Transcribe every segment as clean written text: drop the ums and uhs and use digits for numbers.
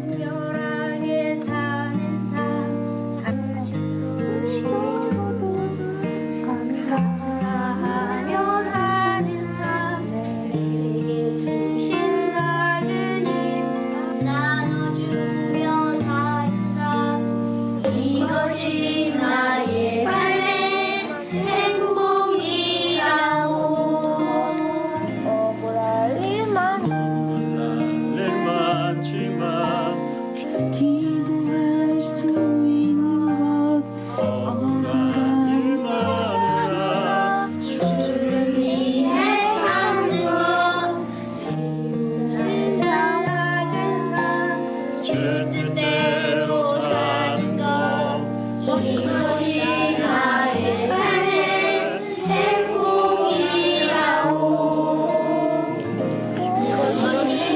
정결하게 사는 삶 감사하며 사는 삶 내게 주신 작은 힘 나눠주며 사는 삶 이것이 나의 삶의 행복이라고 억울할 일만 기도할 수 있는 것 억울한 일만 주를 위해 찾는 것 이웃을 사랑하는 삶 주 뜻대로 사는 것 이것이 나의 삶의 행복이라고 이것이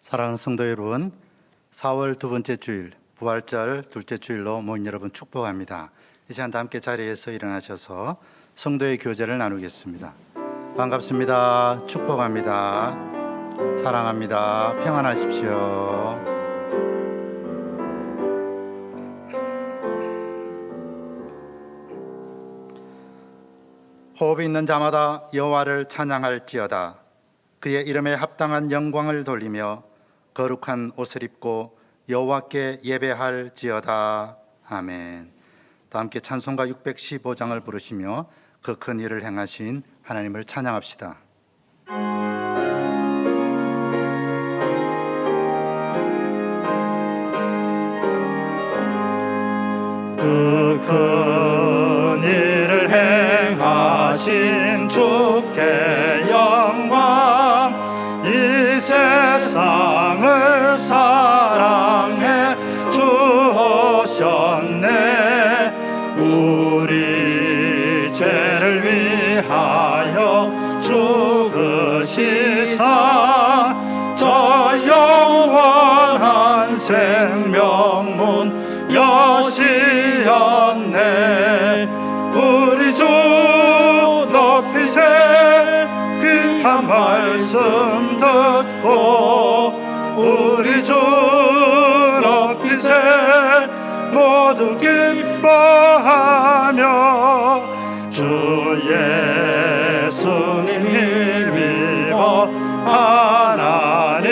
사랑하는 성도 여러분, 4월 두 번째 주일, 부활절 둘째 주일로 모인 여러분 축복합니다. 이 시간 다 함께 자리에서 일어나셔서 성도의 교제를 나누겠습니다. 반갑습니다. 축복합니다. 사랑합니다. 평안하십시오. 호흡이 있는 자마다 여호와를 찬양할지어다. 그의 이름에 합당한 영광을 돌리며 거룩한 옷을 입고 여호와께 예배할지어다. 아멘. 다 함께 찬송가 615장을 부르시며 그 큰 일을 행하신 하나님을 찬양합시다. 그 큰 일을 행하신 주께 영광, 이 세상을 사랑해 생명문 여시었네. 우리 주 높이세 그 한 말씀 듣고 우리 주 높이세 모두 기뻐하며 주 예수님 힘입어 하나님께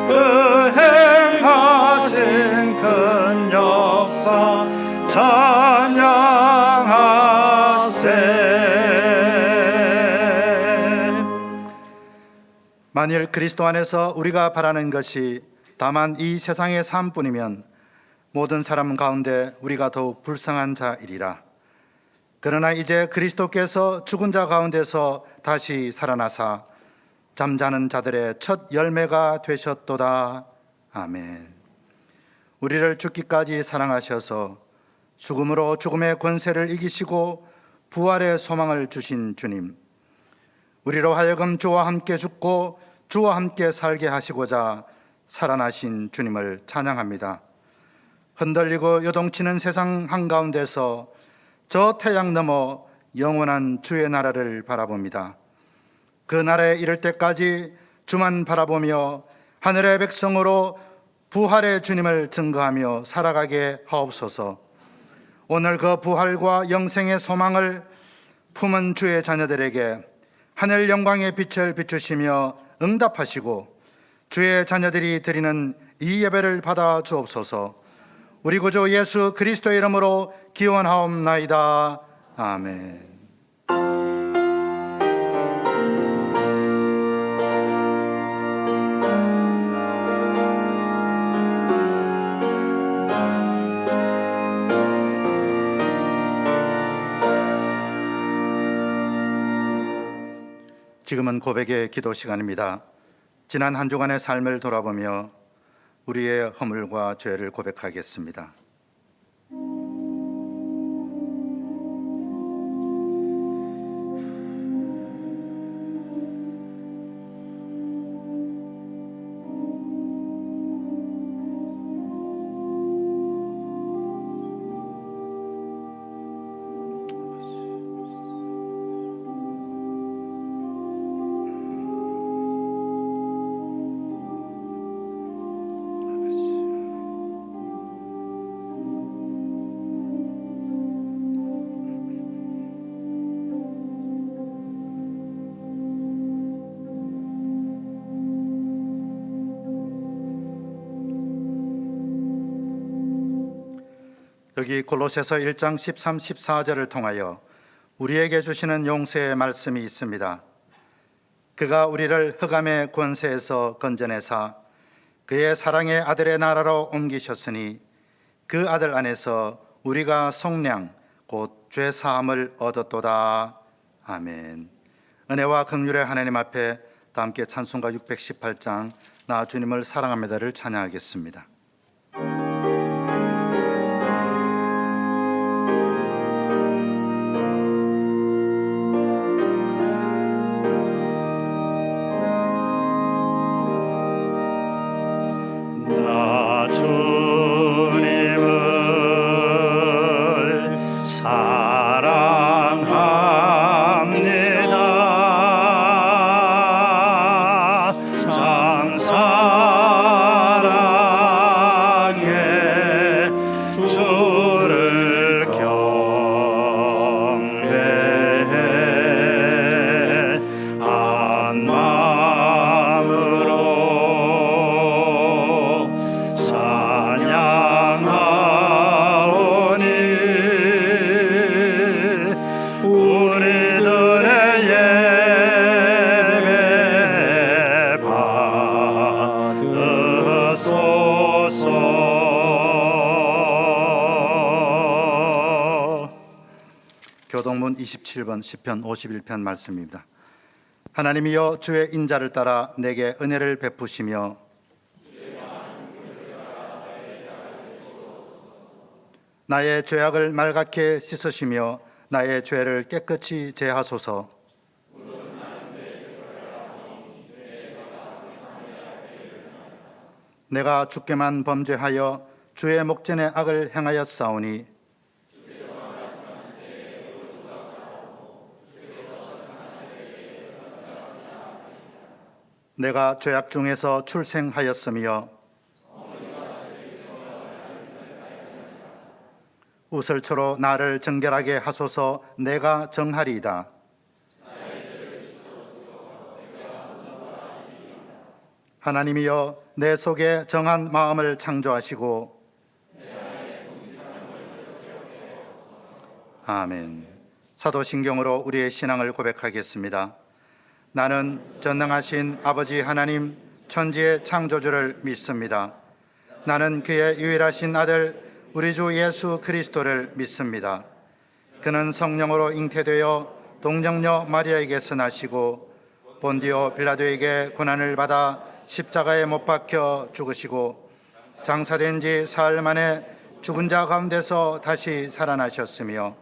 그 행하신 큰 역사 찬양하세. 만일 그리스도 안에서 우리가 바라는 것이 다만 이 세상의 삶뿐이면 모든 사람 가운데 우리가 더욱 불쌍한 자이리라. 그러나 이제 그리스도께서 죽은 자 가운데서 다시 살아나사 잠자는 자들의 첫 열매가 되셨도다. 아멘. 우리를 죽기까지 사랑하셔서 죽음으로 죽음의 권세를 이기시고 부활의 소망을 주신 주님, 우리로 하여금 주와 함께 죽고 주와 함께 살게 하시고자 살아나신 주님을 찬양합니다. 흔들리고 요동치는 세상 한가운데서 저 태양 너머 영원한 주의 나라를 바라봅니다. 그 나라에 이를 때까지 주만 바라보며 하늘의 백성으로 부활의 주님을 증거하며 살아가게 하옵소서. 오늘 그 부활과 영생의 소망을 품은 주의 자녀들에게 하늘 영광의 빛을 비추시며 응답하시고 주의 자녀들이 드리는 이 예배를 받아 주옵소서. 우리 구주 예수 그리스도의 이름으로 기원하옵나이다. 아멘. 지금은 고백의 기도 시간입니다. 지난 한 주간의 삶을 돌아보며 우리의 허물과 죄를 고백하겠습니다. 여기 골로새서 1장 13, 14절을 통하여 우리에게 주시는 용서의 말씀이 있습니다. 그가 우리를 흑암의 권세에서 건져내사 그의 사랑의 아들의 나라로 옮기셨으니 그 아들 안에서 우리가 속량 곧 죄사함을 얻었도다. 아멘. 은혜와 긍휼의 하나님 앞에 다 함께 찬송가 618장 나 주님을 사랑합니다를 찬양하겠습니다. 교동문 27번 시편 51편 말씀입니다. 하나님이여 주의 인자를 따라 내게 은혜를 베푸시며 나의 죄악을 말갛게 씻으시며 나의 죄를 깨끗이 제하소서. 내가 주께만 범죄하여 주의 목전에 악을 행하였사오니 내가 죄악 중에서 출생하였으며 우슬초로 나를 정결하게 하소서. 내가 정하리이다. 하나님이여, 내 속에 정한 마음을 창조하시고 아멘. 사도신경으로 우리의 신앙을 고백하겠습니다. 나는 전능하신 아버지 하나님 천지의 창조주를 믿습니다. 나는 그의 유일하신 아들 우리 주 예수 그리스도를 믿습니다. 그는 성령으로 잉태되어 동정녀 마리아에게서 나시고 본디오 빌라도에게 고난을 받아 십자가에 못 박혀 죽으시고 장사된 지 사흘 만에 죽은 자 가운데서 다시 살아나셨으며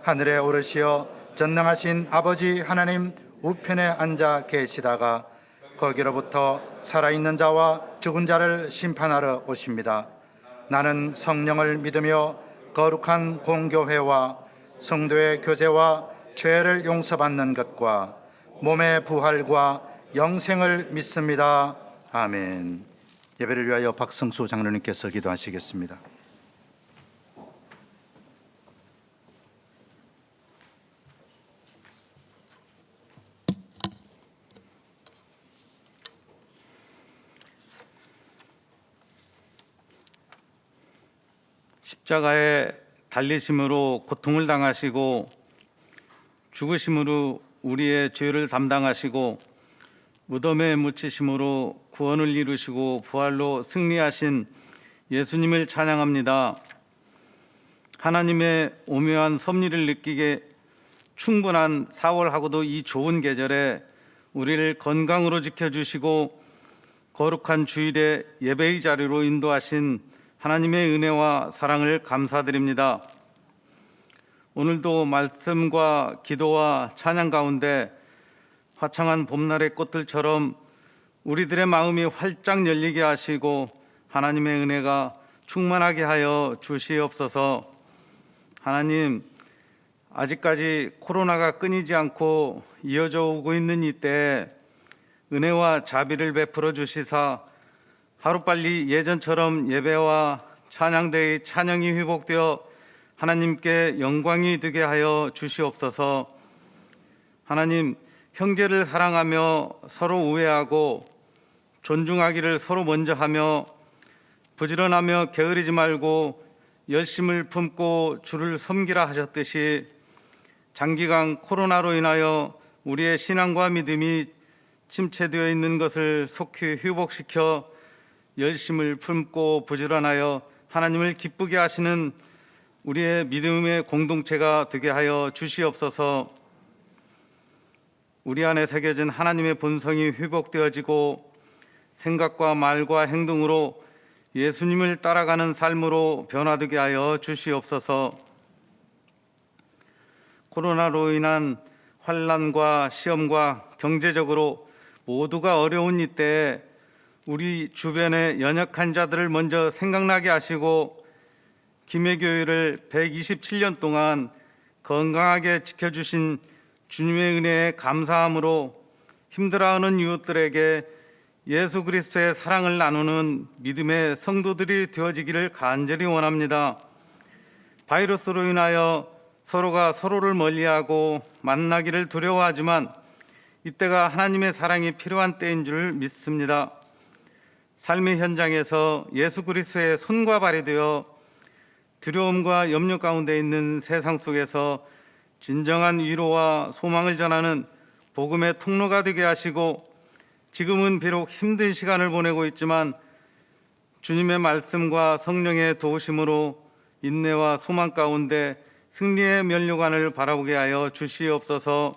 하늘에 오르시어 전능하신 아버지 하나님 우편에 앉아 계시다가 거기로부터 살아있는 자와 죽은 자를 심판하러 오십니다. 나는 성령을 믿으며 거룩한 공교회와 성도의 교제와 죄를 용서받는 것과 몸의 부활과 영생을 믿습니다. 아멘. 예배를 위하여 박성수 장로님께서 기도하시겠습니다. 십자가에 달리심으로 고통을 당하시고 죽으심으로 우리의 죄를 담당하시고 무덤에 묻히심으로 구원을 이루시고 부활로 승리하신 예수님을 찬양합니다. 하나님의 오묘한 섭리를 느끼게 충분한 4월하고도 이 좋은 계절에 우리를 건강으로 지켜주시고 거룩한 주일에 예배의 자리로 인도하신 하나님의 은혜와 사랑을 감사드립니다. 오늘도 말씀과 기도와 찬양 가운데 화창한 봄날의 꽃들처럼 우리들의 마음이 활짝 열리게 하시고 하나님의 은혜가 충만하게 하여 주시옵소서. 하나님, 아직까지 코로나가 끊이지 않고 이어져 오고 있는 이때에 은혜와 자비를 베풀어 주시사 하루빨리 예전처럼 예배와 찬양대의 찬양이 회복되어 하나님께 영광이 되게 하여 주시옵소서. 하나님, 형제를 사랑하며 서로 우애하고 존중하기를 서로 먼저 하며 부지런하며 게으르지 말고 열심을 품고 주를 섬기라 하셨듯이 장기간 코로나로 인하여 우리의 신앙과 믿음이 침체되어 있는 것을 속히 회복시켜 열심을 품고 부지런하여 하나님을 기쁘게 하시는 우리의 믿음의 공동체가 되게 하여 주시옵소서. 우리 안에 새겨진 하나님의 본성이 회복되어지고 생각과 말과 행동으로 예수님을 따라가는 삶으로 변화되게 하여 주시옵소서. 코로나로 인한 환난과 시험과 경제적으로 모두가 어려운 이때에 우리 주변의 연약한 자들을 먼저 생각나게 하시고 김해교회를 127년 동안 건강하게 지켜주신 주님의 은혜에 감사함으로 힘들어하는 이웃들에게 예수 그리스도의 사랑을 나누는 믿음의 성도들이 되어지기를 간절히 원합니다. 바이러스로 인하여 서로가 서로를 멀리하고 만나기를 두려워하지만 이때가 하나님의 사랑이 필요한 때인 줄 믿습니다. 삶의 현장에서 예수 그리스도의 손과 발이 되어 두려움과 염려 가운데 있는 세상 속에서 진정한 위로와 소망을 전하는 복음의 통로가 되게 하시고 지금은 비록 힘든 시간을 보내고 있지만 주님의 말씀과 성령의 도우심으로 인내와 소망 가운데 승리의 면류관을 바라보게 하여 주시옵소서.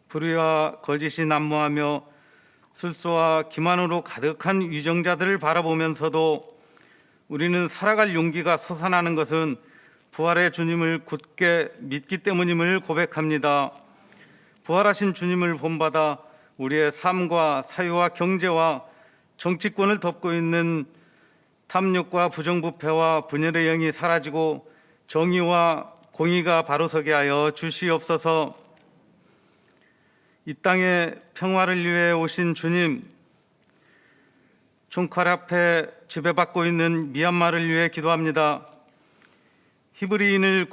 불의와 거짓이 난무하며 술수와 기만으로 가득한 위정자들을 바라보면서도 우리는 살아갈 용기가 솟아나는 것은 부활의 주님을 굳게 믿기 때문임을 고백합니다. 부활하신 주님을 본받아 우리의 삶과 사유와 경제와 정치권을 덮고 있는 탐욕과 부정부패와 분열의 영이 사라지고 정의와 공의가 바로 서게 하여 주시옵소서. 이 땅에 평화를 위해 오신 주님, 총칼 앞에 지배받고 있는 미얀마를 위해 기도합니다. 히브리인을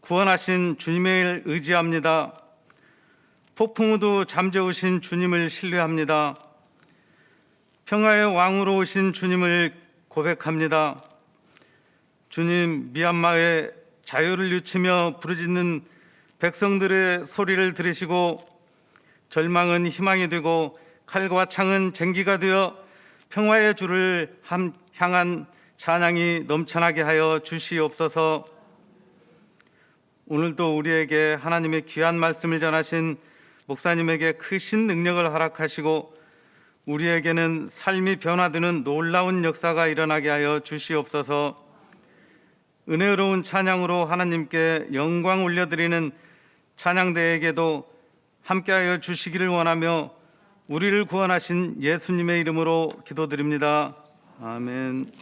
구원하신 주님을 의지합니다. 폭풍우도 잠재우신 주님을 신뢰합니다. 평화의 왕으로 오신 주님을 고백합니다. 주님, 미얀마의 자유를 유치며 부르짖는 백성들의 소리를 들으시고 절망은 희망이 되고 칼과 창은 쟁기가 되어 평화의 주를 향한 찬양이 넘쳐나게 하여 주시옵소서. 오늘도 우리에게 하나님의 귀한 말씀을 전하신 목사님에게 크신 능력을 허락하시고 우리에게는 삶이 변화되는 놀라운 역사가 일어나게 하여 주시옵소서. 은혜로운 찬양으로 하나님께 영광 올려드리는 찬양대에게도 함께하여 주시기를 원하며 우리를 구원하신 예수님의 이름으로 기도드립니다. 아멘.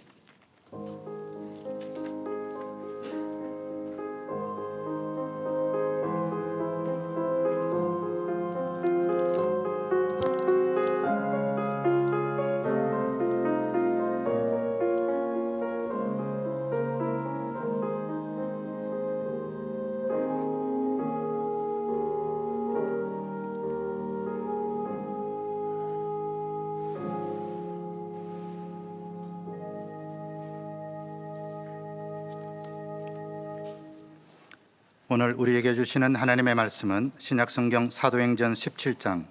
오늘 우리에게 주시는 하나님의 말씀은 신약성경 사도행전 17장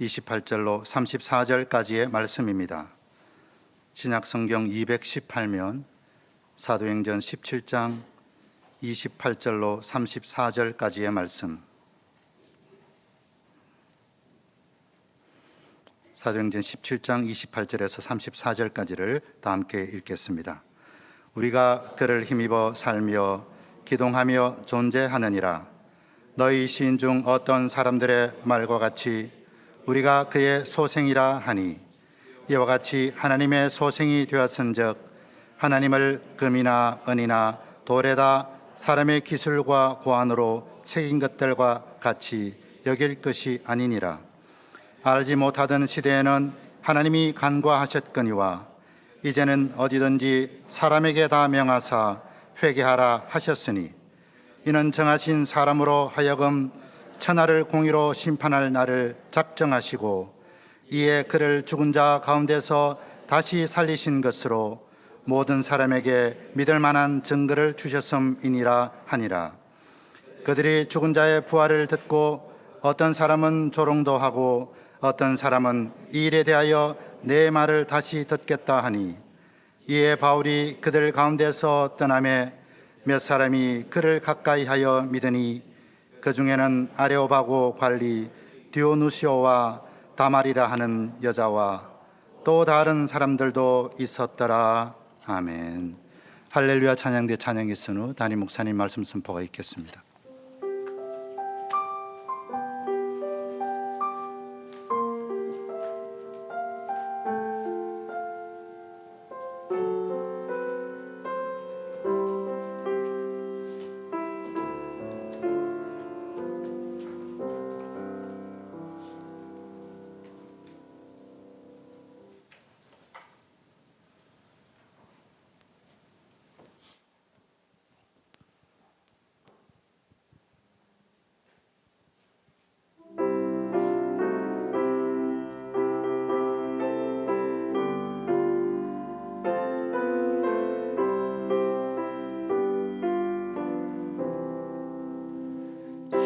28절로 34절까지의 말씀입니다. 신약성경 218면 사도행전 17장 28절로 34절까지의 말씀. 사도행전 17장 28절에서 34절까지를 다 함께 읽겠습니다. 우리가 그를 힘입어 살며 기동하며 존재하느니라. 너희 시인 중 어떤 사람들의 말과 같이 우리가 그의 소생이라 하니 이와 같이 하나님의 소생이 되었은즉 하나님을 금이나 은이나 돌에다 사람의 기술과 고안으로 새긴 것들과 같이 여길 것이 아니니라. 알지 못하던 시대에는 하나님이 간과하셨거니와 이제는 어디든지 사람에게 다 명하사 회개하라 하셨으니 이는 정하신 사람으로 하여금 천하를 공의로 심판할 날을 작정하시고 이에 그를 죽은 자 가운데서 다시 살리신 것으로 모든 사람에게 믿을 만한 증거를 주셨음이니라 하니라. 그들이 죽은 자의 부활을 듣고 어떤 사람은 조롱도 하고 어떤 사람은 이 일에 대하여 내 말을 다시 듣겠다 하니 이에 바울이 그들 가운데서 떠나매 몇 사람이 그를 가까이 하여 믿으니 그 중에는 아레오바고 관리 디오누시오와 다말이라 하는 여자와 또 다른 사람들도 있었더라. 아멘. 할렐루야. 찬양대 찬양이 쓴 후 담임 목사님 말씀 선포가 있겠습니다.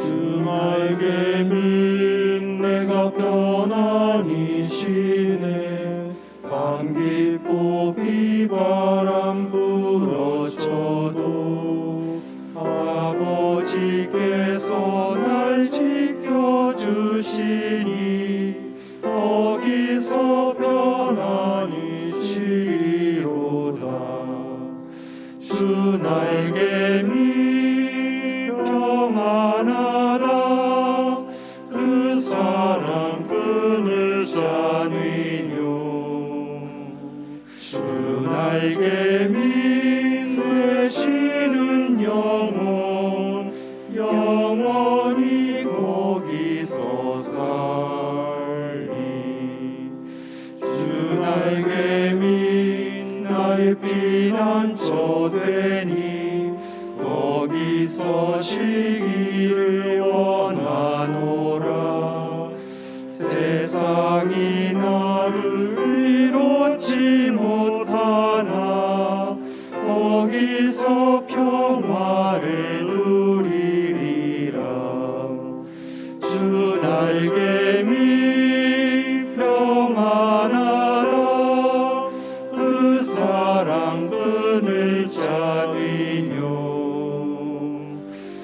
주말게 민 내가 편안히 쉬네. 밤 깊고 비바람 불어쳐도 아버지께서 날 지켜주시니 거기서 편안히 쉬리로다. 주 날개 미 평안하다. 그 사랑 끊을 자는요 날개미 되시는 영혼 영원히 거기서 살리. 주 날개미 나의 피난처 되니 거기서 쉬기를 원하노라. 세상이 나를 이롭지 못하나 거기서 평화를 누리리라. 주 날개미 평안하다. 그 사랑 끈을 짜리뇨.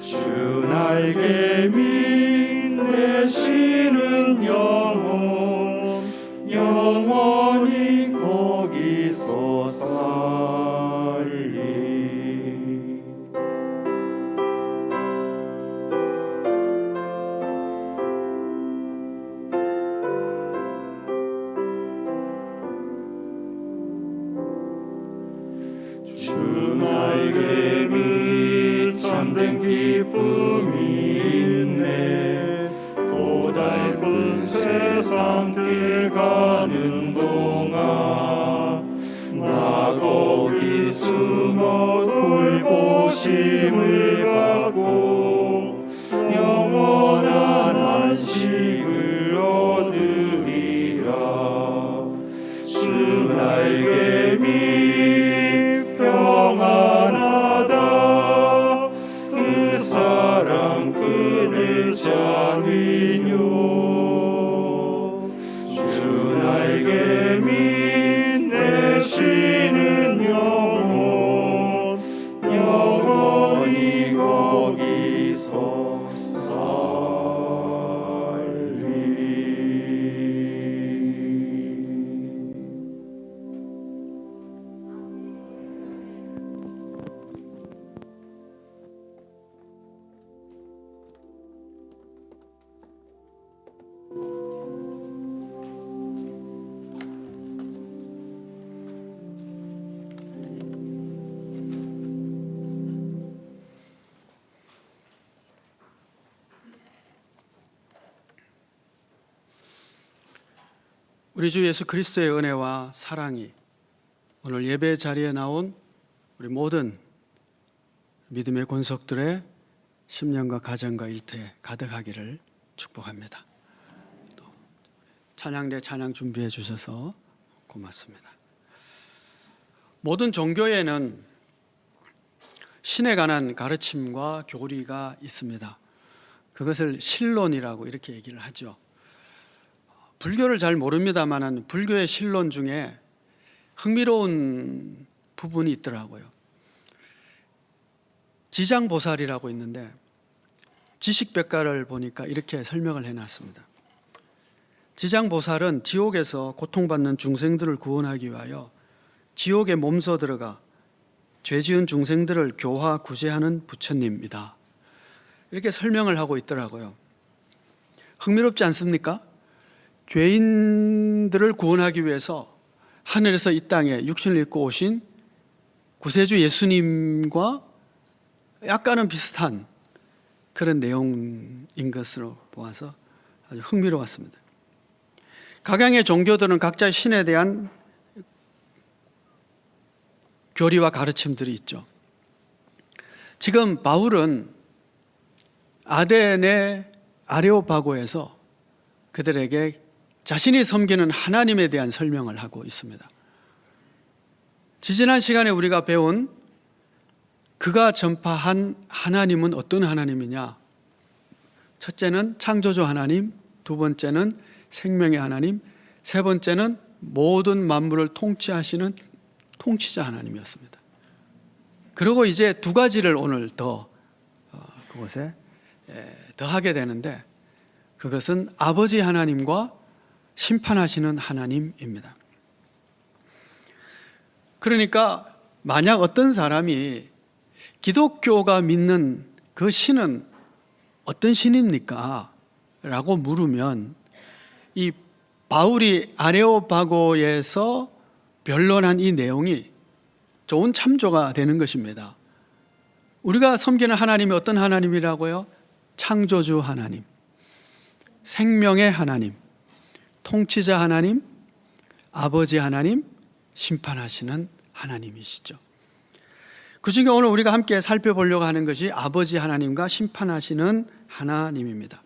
주 날개미 내쉬는 영혼 영원히 거기서 살리. 주 날개미 참된 기쁨이 있네. 고달픈 세상 길 가는 동안 나 거기 숨어 돌보심을 받고 영원한 안식을 얻으리라. 주 날개미 평안하다. 그 사랑 끈을 짜리뇨. 주 날개미 내쉬는 영혼 영원히 거기서 살리. 우리 주 예수 그리스도의 은혜와 사랑이 오늘 예배 자리에 나온 우리 모든 믿음의 권속들의 심령과 가정과 일터에 가득하기를 축복합니다. 또 찬양대 찬양 준비해 주셔서 고맙습니다. 모든 종교에는 신에 관한 가르침과 교리가 있습니다. 그것을 신론이라고 이렇게 얘기를 하죠. 불교를 잘 모릅니다만 불교의 신론 중에 흥미로운 부분이 있더라고요. 지장보살이라고 있는데 지식백과를 보니까 이렇게 설명을 해놨습니다. 지장보살은 지옥에서 고통받는 중생들을 구원하기 위하여 지옥에 몸소 들어가 죄지은 중생들을 교화 구제하는 부처님이다. 이렇게 설명을 하고 있더라고요. 흥미롭지 않습니까? 죄인들을 구원하기 위해서 하늘에서 이 땅에 육신을 입고 오신 구세주 예수님과 약간은 비슷한 그런 내용인 것으로 보아서 아주 흥미로웠습니다. 각양의 종교들은 각자의 신에 대한 교리와 가르침들이 있죠. 지금 바울은 아덴의 아레오파고에서 그들에게 자신이 섬기는 하나님에 대한 설명을 하고 있습니다. 지지난 시간에 우리가 배운 그가 전파한 하나님은 어떤 하나님이냐? 첫째는 창조주 하나님, 두 번째는 생명의 하나님, 세 번째는 모든 만물을 통치하시는 통치자 하나님이었습니다. 그리고 이제 두 가지를 오늘 더 그곳에 더하게 되는데 그것은 아버지 하나님과 심판하시는 하나님입니다. 그러니까 만약 어떤 사람이 기독교가 믿는 그 신은 어떤 신입니까? 라고 물으면 이 바울이 아레오파고에서 변론한 이 내용이 좋은 참조가 되는 것입니다. 우리가 섬기는 하나님이 어떤 하나님이라고요? 창조주 하나님, 생명의 하나님, 통치자 하나님, 아버지 하나님, 심판하시는 하나님이시죠. 그중에 오늘 우리가 함께 살펴보려고 하는 것이 아버지 하나님과 심판하시는 하나님입니다.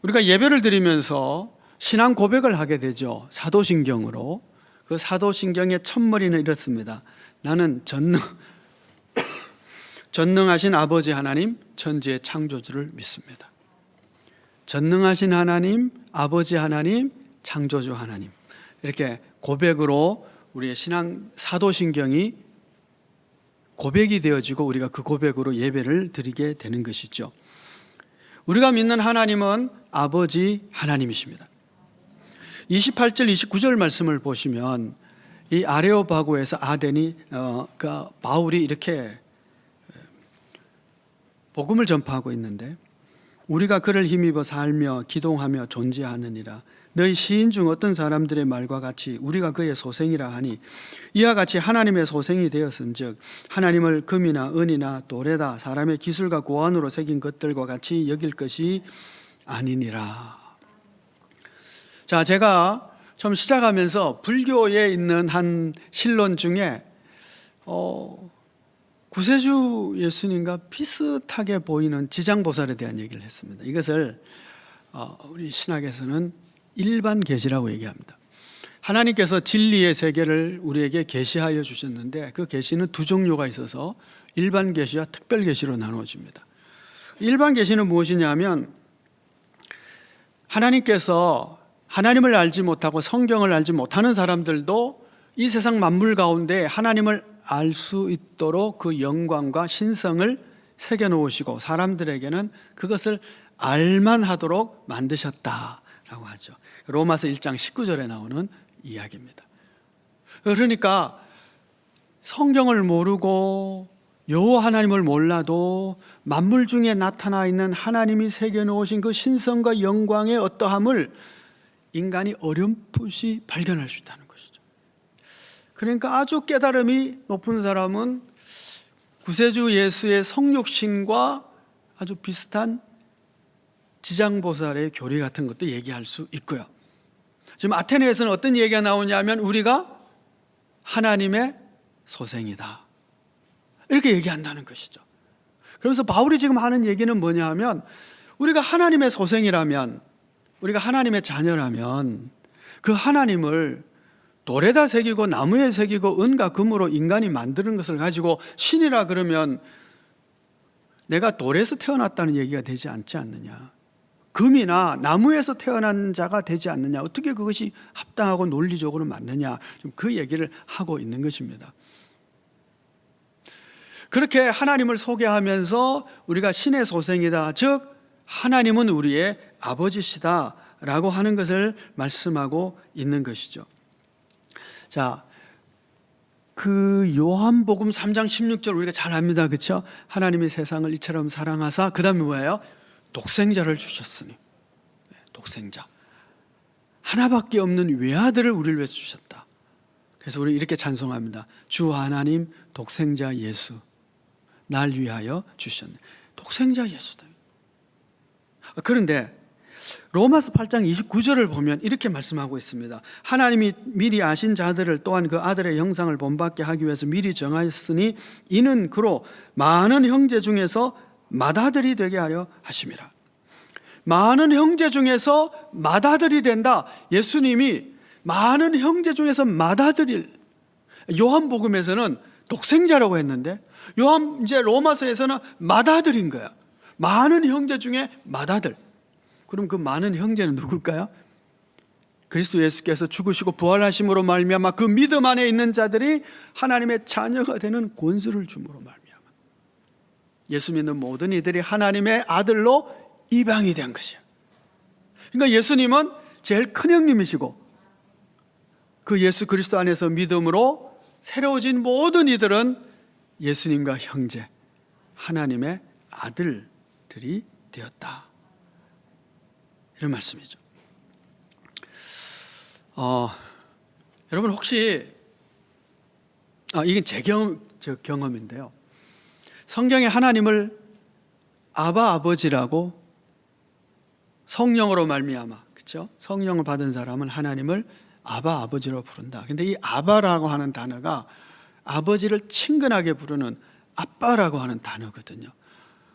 우리가 예배를 드리면서 신앙 고백을 하게 되죠. 사도신경으로. 그 사도신경의 첫머리는 이렇습니다. 나는 전능하신 아버지 하나님, 천지의 창조주를 믿습니다. 전능하신 하나님, 아버지 하나님, 창조주 하나님. 이렇게 고백으로 우리의 신앙 사도신경이 고백이 되어지고 우리가 그 고백으로 예배를 드리게 되는 것이죠. 우리가 믿는 하나님은 아버지 하나님이십니다. 28절, 29절 말씀을 보시면 이 아레오바고에서 아덴이 바울이 이렇게 복음을 전파하고 있는데 우리가 그를 힘입어 살며 기동하며 존재하느니라. 너희 시인 중 어떤 사람들의 말과 같이 우리가 그의 소생이라 하니 이와 같이 하나님의 소생이 되었은즉 하나님을 금이나 은이나 돌에다 사람의 기술과 고안으로 새긴 것들과 같이 여길 것이 아니니라. 자, 제가 처음 시작하면서 불교에 있는 한 신론 중에 구세주 예수님과 비슷하게 보이는 지장보살에 대한 얘기를 했습니다. 이것을 우리 신학에서는 일반 계시라고 얘기합니다. 하나님께서 진리의 세계를 우리에게 계시하여 주셨는데 그 계시는 두 종류가 있어서 일반 계시와 특별 계시로 나누어집니다. 일반 계시는 무엇이냐면 하나님께서 하나님을 알지 못하고 성경을 알지 못하는 사람들도 이 세상 만물 가운데 하나님을 알 수 있도록 그 영광과 신성을 새겨 놓으시고 사람들에게는 그것을 알만하도록 만드셨다라고 하죠. 로마서 1장 19절에 나오는 이야기입니다. 그러니까 성경을 모르고 여호와 하나님을 몰라도 만물 중에 나타나 있는 하나님이 새겨 놓으신 그 신성과 영광의 어떠함을 인간이 어렴풋이 발견할 수 있다는 것이죠. 그러니까 아주 깨달음이 높은 사람은 구세주 예수의 성육신과 아주 비슷한 지장보살의 교리 같은 것도 얘기할 수 있고요. 지금 아테네에서는 어떤 얘기가 나오냐면 우리가 하나님의 소생이다 이렇게 얘기한다는 것이죠. 그러면서 바울이 지금 하는 얘기는 뭐냐 하면 우리가 하나님의 소생이라면 우리가 하나님의 자녀라면 그 하나님을 돌에다 새기고 나무에 새기고 은과 금으로 인간이 만드는 것을 가지고 신이라 그러면 내가 돌에서 태어났다는 얘기가 되지 않지 않느냐, 금이나 나무에서 태어난 자가 되지 않느냐, 어떻게 그것이 합당하고 논리적으로 맞느냐, 그 얘기를 하고 있는 것입니다. 그렇게 하나님을 소개하면서 우리가 신의 소생이다, 즉 하나님은 우리의 아버지시다 라고 하는 것을 말씀하고 있는 것이죠. 자, 그 요한복음 3장 16절 우리가 잘 압니다. 그렇죠? 하나님이 세상을 이처럼 사랑하사 그 다음에 뭐예요? 독생자를 주셨으니, 독생자 하나밖에 없는 외아들을 우리를 위해서 주셨다. 그래서 우리 이렇게 찬송합니다. 주 하나님 독생자 예수 날 위하여 주셨네. 독생자 예수다. 그런데 로마서 8장 29절을 보면 이렇게 말씀하고 있습니다. 하나님이 미리 아신 자들을 또한 그 아들의 형상을 본받게 하기 위해서 미리 정하였으니 이는 그로 많은 형제 중에서 맏아들이 되게 하려 하심이라. 많은 형제 중에서 맏아들이 된다. 예수님이 많은 형제 중에서 맏아들이, 요한복음에서는 독생자라고 했는데 이제 로마서에서는 맏아들인 거야. 많은 형제 중에 맏아들. 그럼 그 많은 형제는 누굴까요? 그리스도 예수께서 죽으시고 부활하심으로 말미암아 그 믿음 안에 있는 자들이 하나님의 자녀가 되는 권세를 줌으로 말미암아 예수 믿는 모든 이들이 하나님의 아들로 입양이 된 것이야. 그러니까 예수님은 제일 큰 형님이시고 그 예수 그리스도 안에서 믿음으로 새로워진 모든 이들은 예수님과 형제, 하나님의 아들들이 되었다. 이런 말씀이죠. 여러분 혹시 이건 제 경험인데요. 성경에 하나님을 아버지라고 성령으로 말미암아, 그렇죠? 성령을 받은 사람은 하나님을 아버지로 부른다. 근데 이 아바라고 하는 단어가 아버지를 친근하게 부르는 아빠라고 하는 단어거든요.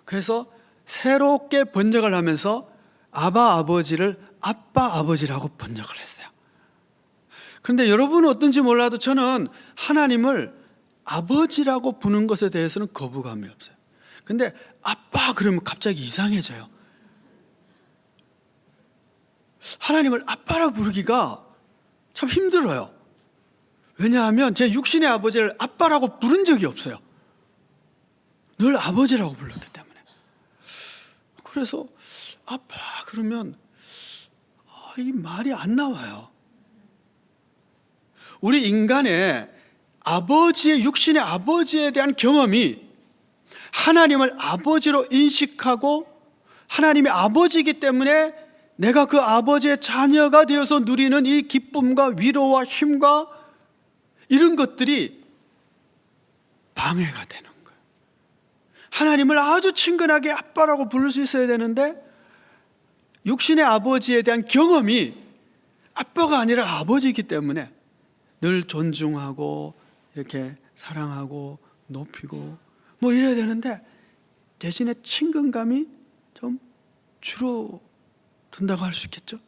그래서 새롭게 번역을 하면서 아버지를 아버지라고 번역을 했어요. 그런데 여러분은 어떤지 몰라도 저는 하나님을 아버지라고 부르는 것에 대해서는 거부감이 없어요. 근데 아빠 그러면 갑자기 이상해져요. 하나님을 아빠라 부르기가 참 힘들어요. 왜냐하면 제 육신의 아버지를 아빠라고 부른 적이 없어요. 늘 아버지라고 불렀기 때문에. 그래서 아빠 그러면 이 말이 안 나와요. 우리 인간의 육신의 아버지에 대한 경험이 하나님을 아버지로 인식하고 하나님의 아버지이기 때문에 내가 그 아버지의 자녀가 되어서 누리는 이 기쁨과 위로와 힘과 이런 것들이 방해가 되는 거예요. 하나님을 아주 친근하게 아빠라고 부를 수 있어야 되는데 육신의 아버지에 대한 경험이 아빠가 아니라 아버지이기 때문에 늘 존중하고 이렇게 사랑하고 높이고 뭐 이래야 되는데 대신에 친근감이 좀 줄어든다고 할 수 있겠죠.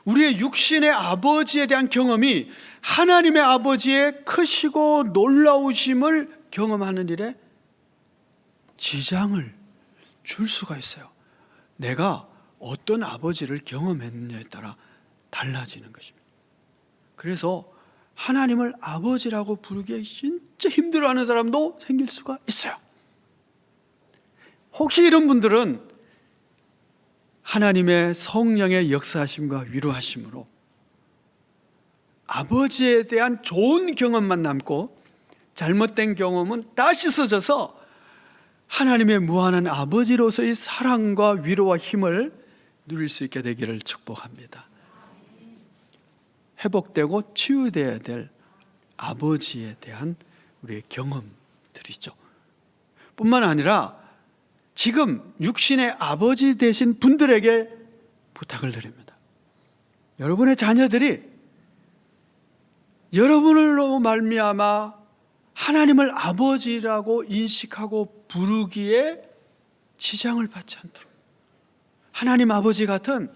우리의 육신의 아버지에 대한 경험이 하나님의 아버지의 크시고 놀라우심을 경험하는 일에 지장을 줄 수가 있어요. 내가 어떤 아버지를 경험했느냐에 따라 달라지는 것입니다. 그래서 하나님을 아버지라고 부르기에 진짜 힘들어하는 사람도 생길 수가 있어요. 혹시 이런 분들은 하나님의 성령의 역사하심과 위로하심으로 아버지에 대한 좋은 경험만 남고 잘못된 경험은 다 씻어져서 하나님의 무한한 아버지로서의 사랑과 위로와 힘을 누릴 수 있게 되기를 축복합니다. 회복되고 치유되어야 될 아버지에 대한 우리의 경험들이죠. 뿐만 아니라 지금 육신의 아버지 되신 분들에게 부탁을 드립니다. 여러분의 자녀들이 여러분으로 말미암아 하나님을 아버지라고 인식하고 부르기에 지장을 받지 않도록 하나님 아버지 같은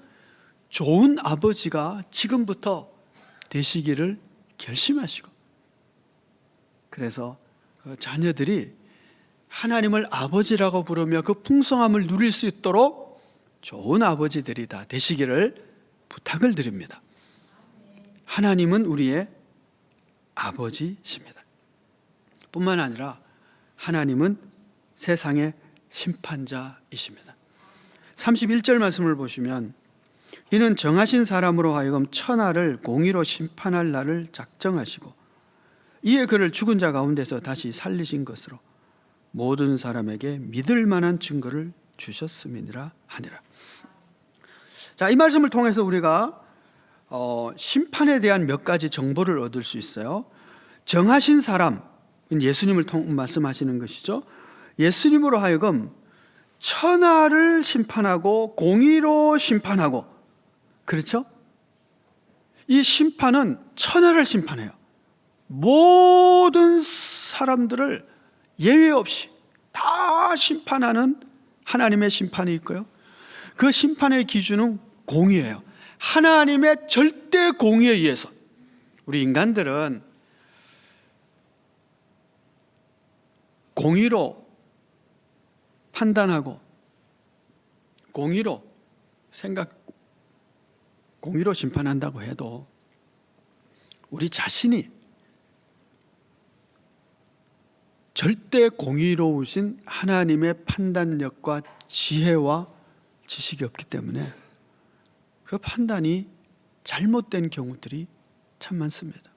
좋은 아버지가 지금부터 되시기를 결심하시고, 그래서 자녀들이 하나님을 아버지라고 부르며 그 풍성함을 누릴 수 있도록 좋은 아버지들이 다 되시기를 부탁을 드립니다. 하나님은 우리의 아버지십니다. 뿐만 아니라 하나님은 세상의 심판자이십니다. 31절 말씀을 보시면 이는 정하신 사람으로 하여금 천하를 공의로 심판할 날을 작정하시고 이에 그를 죽은 자 가운데서 다시 살리신 것으로 모든 사람에게 믿을 만한 증거를 주셨음이니라 하니라. 자, 이 말씀을 통해서 우리가 심판에 대한 몇 가지 정보를 얻을 수 있어요. 정하신 사람, 예수님을 말씀하시는 것이죠. 예수님으로 하여금 천하를 심판하고 공의로 심판하고, 그렇죠? 이 심판은 천하를 심판해요. 모든 사람들을 예외 없이 다 심판하는 하나님의 심판이 있고요. 그 심판의 기준은 공의예요. 하나님의 절대 공의에 의해서. 우리 인간들은 공의로 판단하고 공의로 공의로 심판한다고 해도 우리 자신이 절대 공의로우신 하나님의 판단력과 지혜와 지식이 없기 때문에 그 판단이 잘못된 경우들이 참 많습니다.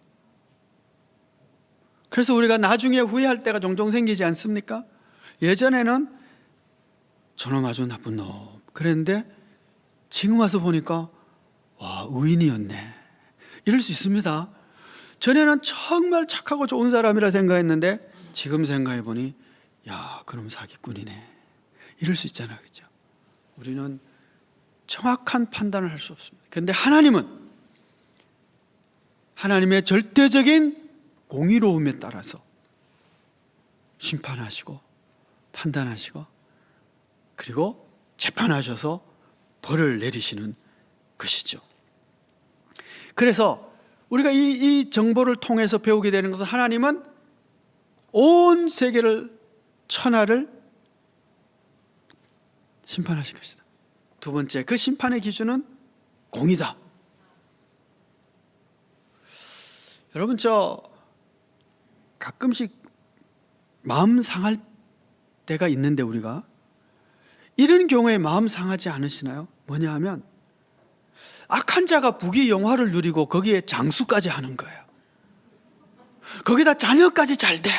그래서 우리가 나중에 후회할 때가 종종 생기지 않습니까? 예전에는 저놈 아주 나쁜 놈 그랬는데 지금 와서 보니까 와, 의인이었네, 이럴 수 있습니다. 전에는 정말 착하고 좋은 사람이라 생각했는데 지금 생각해 보니 야, 그놈 사기꾼이네. 이럴 수 있잖아요. 그렇죠? 우리는 정확한 판단을 할 수 없습니다. 그런데 하나님은 하나님의 절대적인 공의로움에 따라서 심판하시고 판단하시고 그리고 재판하셔서 벌을 내리시는 것이죠. 그래서 우리가 이 정보를 통해서 배우게 되는 것은 하나님은 온 세계를 천하를 심판하실 것이다. 두 번째, 그 심판의 기준은 공의다. 여러분, 저 가끔씩 마음 상할 때가 있는데 우리가 이런 경우에 마음 상하지 않으시나요? 뭐냐 하면 악한 자가 부귀 영화를 누리고 거기에 장수까지 하는 거예요. 거기다 자녀까지 잘 돼.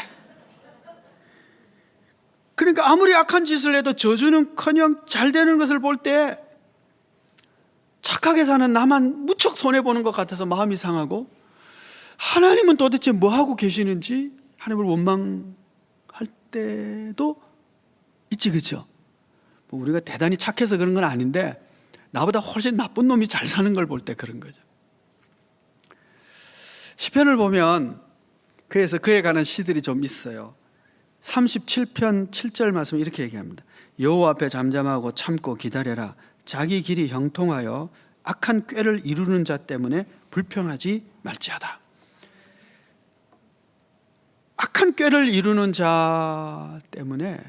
그러니까 아무리 악한 짓을 해도 저주는커녕 잘 되는 것을 볼 때 착하게 사는 나만 무척 손해보는 것 같아서 마음이 상하고, 하나님은 도대체 뭐 하고 계시는지 하나님을 원망할 때도 있지, 그렇죠? 뭐 우리가 대단히 착해서 그런 건 아닌데 나보다 훨씬 나쁜 놈이 잘 사는 걸 볼 때 그런 거죠. 시편을 보면 그래서 그에 관한 시들이 좀 있어요. 37편 7절 말씀 이렇게 얘기합니다. 여호와 앞에 잠잠하고 참고 기다려라. 자기 길이 형통하여 악한 꾀를 이루는 자 때문에 불평하지 말지어다. 악한 꾀를 이루는 자 때문에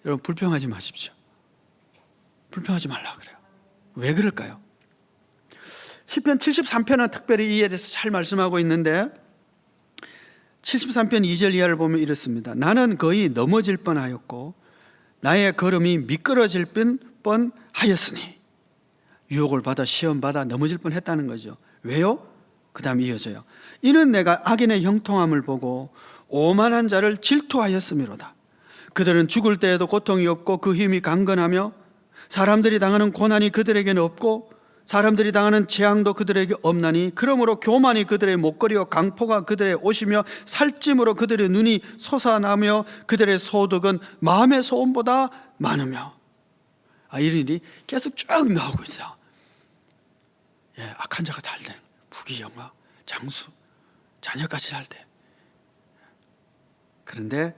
여러분 불평하지 마십시오. 불평하지 말라 그래요. 왜 그럴까요? 시편 73편은 특별히 이에 대해서 잘 말씀하고 있는데 73편 2절 이하를 보면 이렇습니다. 나는 거의 넘어질 뻔하였고 나의 걸음이 미끄러질 뻔하였으니. 유혹을 받아 시험받아 넘어질 뻔했다는 거죠. 왜요? 그 다음 이어져요. 이는 내가 악인의 형통함을 보고 오만한 자를 질투하였음이로다. 그들은 죽을 때에도 고통이 없고 그 힘이 강건하며 사람들이 당하는 고난이 그들에게는 없고 사람들이 당하는 재앙도 그들에게 없나니 그러므로 교만이 그들의 목걸이요 강포가 그들의 옷이며 살찜으로 그들의 눈이 솟아나며 그들의 소득은 마음의 소원보다 많으며. 이런 일이 계속 쭉 나오고 있어. 예, 악한 자가 잘 되는, 부귀영화, 장수, 자녀까지 잘 돼. 그런데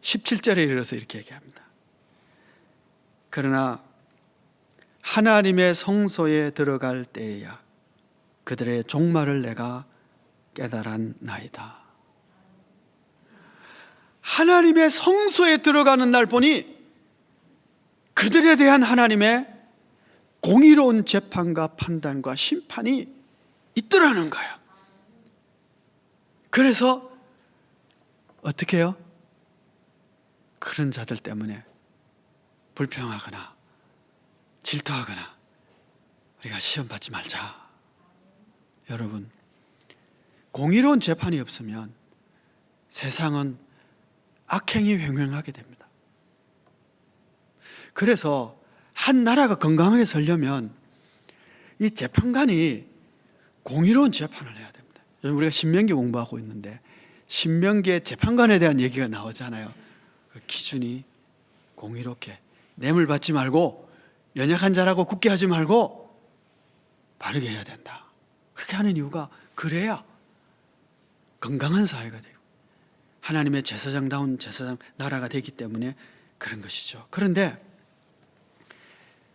17절에 이르러서 이렇게 얘기합니다. 그러나 하나님의 성소에 들어갈 때에야 그들의 종말을 내가 깨달았나이다. 하나님의 성소에 들어가는 날 보니 그들에 대한 하나님의 공의로운 재판과 판단과 심판이 있더라는 거예요. 그래서 어떻게 해요? 그런 자들 때문에 불평하거나 질투하거나 우리가 시험 받지 말자. 여러분, 공의로운 재판이 없으면 세상은 악행이 횡행하게 됩니다. 그래서 한 나라가 건강하게 살려면 이 재판관이 공의로운 재판을 해야 됩니다. 요즘 우리가 신명기 공부하고 있는데 신명기의 재판관에 대한 얘기가 나오잖아요. 그 기준이 공의롭게 뇌물 받지 말고 연약한 자라고 굳게 하지 말고 바르게 해야 된다. 그렇게 하는 이유가 그래야 건강한 사회가 되고 하나님의 제사장다운 제사장 나라가 되기 때문에 그런 것이죠. 그런데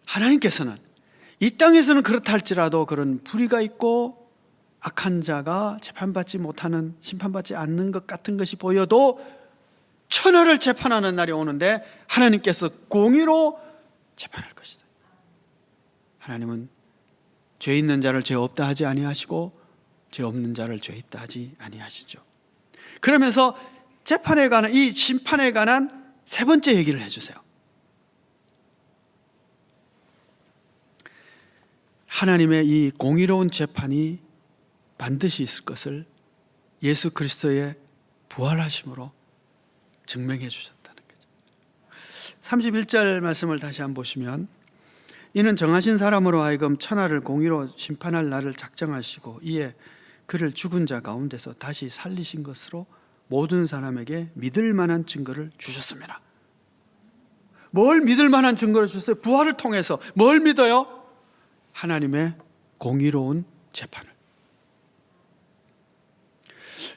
하나님께서는 이 땅에서는 그렇다 할지라도 그런 불의가 있고 악한 자가 재판받지 못하는, 심판받지 않는 것 같은 것이 보여도 천하를 재판하는 날이 오는데 하나님께서 공의로 재판할 것이다. 하나님은 죄 있는 자를 죄 없다 하지 아니하시고 죄 없는 자를 죄 있다 하지 아니하시죠. 그러면서 재판에 관한, 이 심판에 관한 세 번째 얘기를 해주세요. 하나님의 이 공의로운 재판이 반드시 있을 것을 예수 그리스도의 부활하심으로 증명해 주셨다는 거죠. 31절 말씀을 다시 한번 보시면 이는 정하신 사람으로 하여금 천하를 공의로 심판할 날을 작정하시고 이에 그를 죽은 자 가운데서 다시 살리신 것으로 모든 사람에게 믿을 만한 증거를 주셨습니다. 뭘 믿을 만한 증거를 주셨어요? 부활을 통해서. 뭘 믿어요? 하나님의 공의로운 재판을.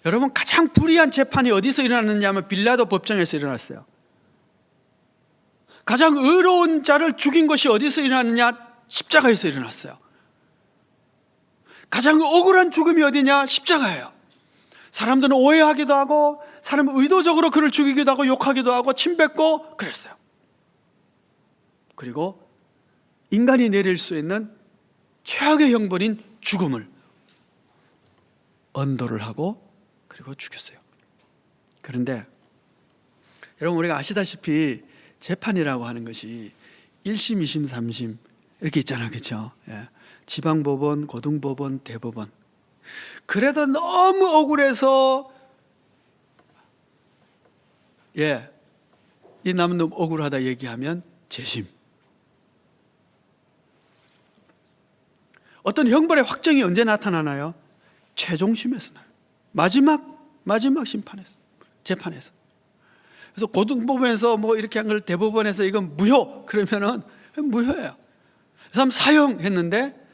여러분, 가장 불의한 재판이 어디서 일어났느냐 하면 빌라도 법정에서 일어났어요. 가장 의로운 자를 죽인 것이 어디서 일어났느냐? 십자가에서 일어났어요. 가장 억울한 죽음이 어디냐? 십자가예요. 사람들은 오해하기도 하고, 사람은 의도적으로 그를 죽이기도 하고, 욕하기도 하고, 침뱉고 그랬어요. 그리고 인간이 내릴 수 있는 최악의 형벌인 죽음을 언도를 하고 그리고 죽였어요. 그런데 여러분, 우리가 아시다시피 재판이라고 하는 것이 1심, 2심, 3심 이렇게 있잖아요. 그렇죠? 예. 지방법원, 고등법원, 대법원. 그래도 너무 억울해서 이 남은 놈 억울하다 얘기하면 재심. 어떤 형벌의 확정이 언제 나타나나요? 최종심에서 나요. 마지막 심판에서, 재판에서. 그래서 고등법원에서 뭐 이렇게 한 걸 대법원에서 이건 무효 그러면은 무효예요. 그 사람 사형했는데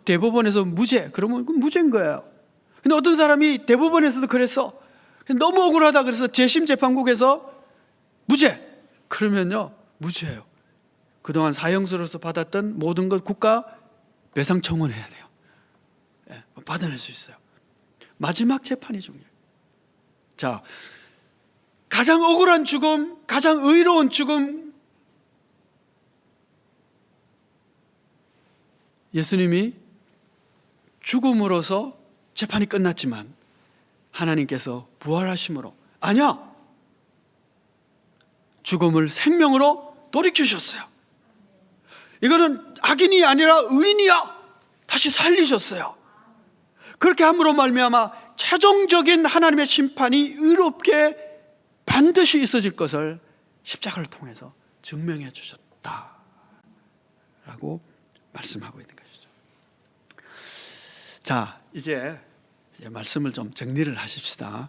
대법원에서 무죄 그러면 그건 무죄인 거예요. 근데 어떤 사람이 대법원에서도 그랬어. 너무 억울하다 그래서 재심 재판국에서 무죄 그러면요 무죄예요. 그동안 사형수로서 받았던 모든 것 국가 배상 청원해야 돼요. 받아낼 수 있어요. 마지막 재판이 중요해요. 자, 가장 억울한 죽음, 가장 의로운 죽음, 예수님이 죽음으로서 재판이 끝났지만 하나님께서 부활하심으로 아니야, 죽음을 생명으로 돌이키셨어요. 이거는 악인이 아니라 의인이야, 다시 살리셨어요. 그렇게 함으로 말미암아 최종적인 하나님의 심판이 의롭게 반드시 있어질 것을 십자가를 통해서 증명해 주셨다라고 말씀하고 있는 것이죠. 자, 이제 말씀을 좀 정리를 하십시다.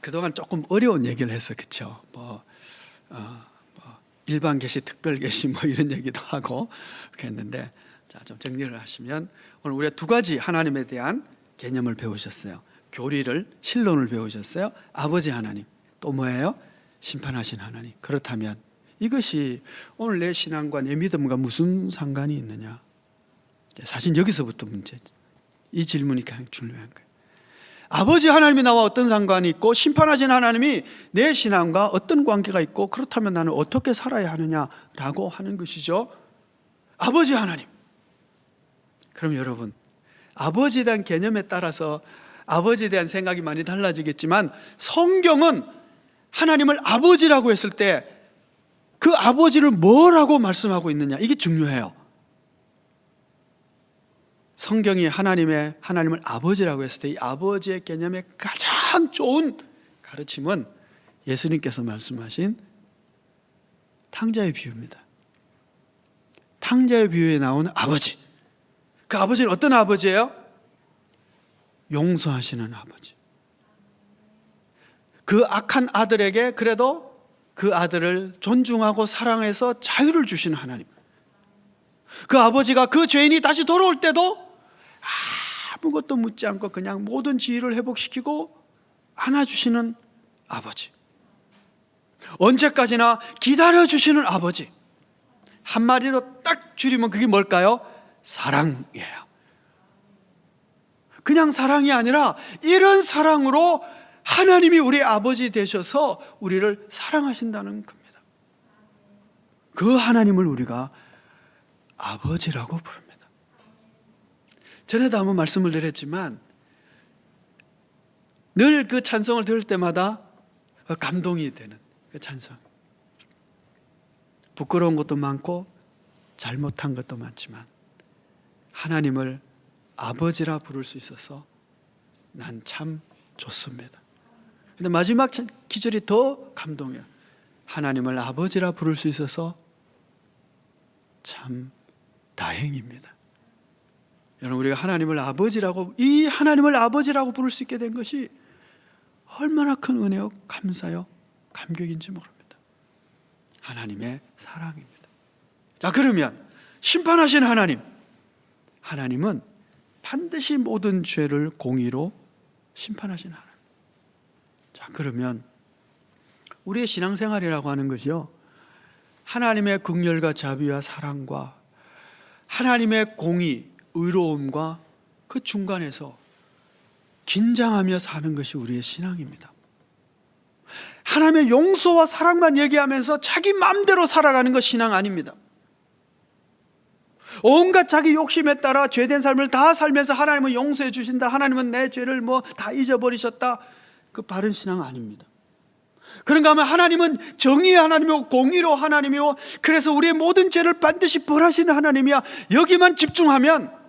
그동안 조금 어려운 얘기를 했어, 그렇죠? 일반 계시, 특별 계시 뭐 이런 얘기도 하고 그렇게 했는데, 자, 좀 정리를 하시면 오늘 우리가 두 가지 하나님에 대한 개념을 배우셨어요. 교리를, 신론을 배우셨어요. 아버지 하나님, 또 뭐예요? 심판하신 하나님. 그렇다면 이것이 오늘 내 신앙과 내 믿음과 무슨 상관이 있느냐? 사실 여기서부터 문제죠. 이 질문이 가장 중요한 거예요. 아버지 하나님이 나와 어떤 상관이 있고 심판하신 하나님이 내 신앙과 어떤 관계가 있고 그렇다면 나는 어떻게 살아야 하느냐라고 하는 것이죠. 아버지 하나님. 그럼 여러분, 아버지에 대한 개념에 따라서 아버지에 대한 생각이 많이 달라지겠지만 성경은 하나님을 아버지라고 했을 때 그 아버지를 뭐라고 말씀하고 있느냐, 이게 중요해요. 성경이 하나님을 아버지라고 했을 때 이 아버지의 개념의 가장 좋은 가르침은 예수님께서 말씀하신 탕자의 비유입니다. 탕자의 비유에 나오는 아버지. 그 아버지는 어떤 아버지예요? 용서하시는 아버지. 그 악한 아들에게 그래도 그 아들을 존중하고 사랑해서 자유를 주시는 하나님. 그 아버지가 그 죄인이 다시 돌아올 때도 아무것도 묻지 않고 그냥 모든 지위를 회복시키고 안아주시는 아버지. 언제까지나 기다려주시는 아버지. 한마디로 딱 줄이면 그게 뭘까요? 사랑이에요. 그냥 사랑이 아니라 이런 사랑으로 하나님이 우리 아버지 되셔서 우리를 사랑하신다는 겁니다. 그 하나님을 우리가 아버지라고 부릅니다. 전에도 한번 말씀을 드렸지만 늘 그 찬송을 들을 때마다 감동이 되는 그 찬송. 부끄러운 것도 많고 잘못한 것도 많지만 하나님을 아버지라 부를 수 있어서 난 참 좋습니다. 근데 마지막 기절이 더 감동이에요. 하나님을 아버지라 부를 수 있어서 참 다행입니다. 여러분, 우리가 하나님을 아버지라고, 이 하나님을 아버지라고 부를 수 있게 된 것이 얼마나 큰 은혜요, 감사요, 감격인지 모릅니다. 하나님의 사랑입니다. 자, 그러면 심판하신 하나님은 반드시 모든 죄를 공의로 심판하신 하나님. 자, 그러면 우리의 신앙생활이라고 하는 것이요, 하나님의 긍휼과 자비와 사랑과 하나님의 공의, 의로움과 그 중간에서 긴장하며 사는 것이 우리의 신앙입니다. 하나님의 용서와 사랑만 얘기하면서 자기 마음대로 살아가는 것 신앙 아닙니다. 온갖 자기 욕심에 따라 죄된 삶을 다 살면서 하나님은 용서해 주신다, 하나님은 내 죄를 다 잊어버리셨다, 그 바른 신앙 아닙니다. 그런가 하면 하나님은 정의의 하나님이고 공의로 하나님이고, 그래서 우리의 모든 죄를 반드시 벌하시는 하나님이야. 여기만 집중하면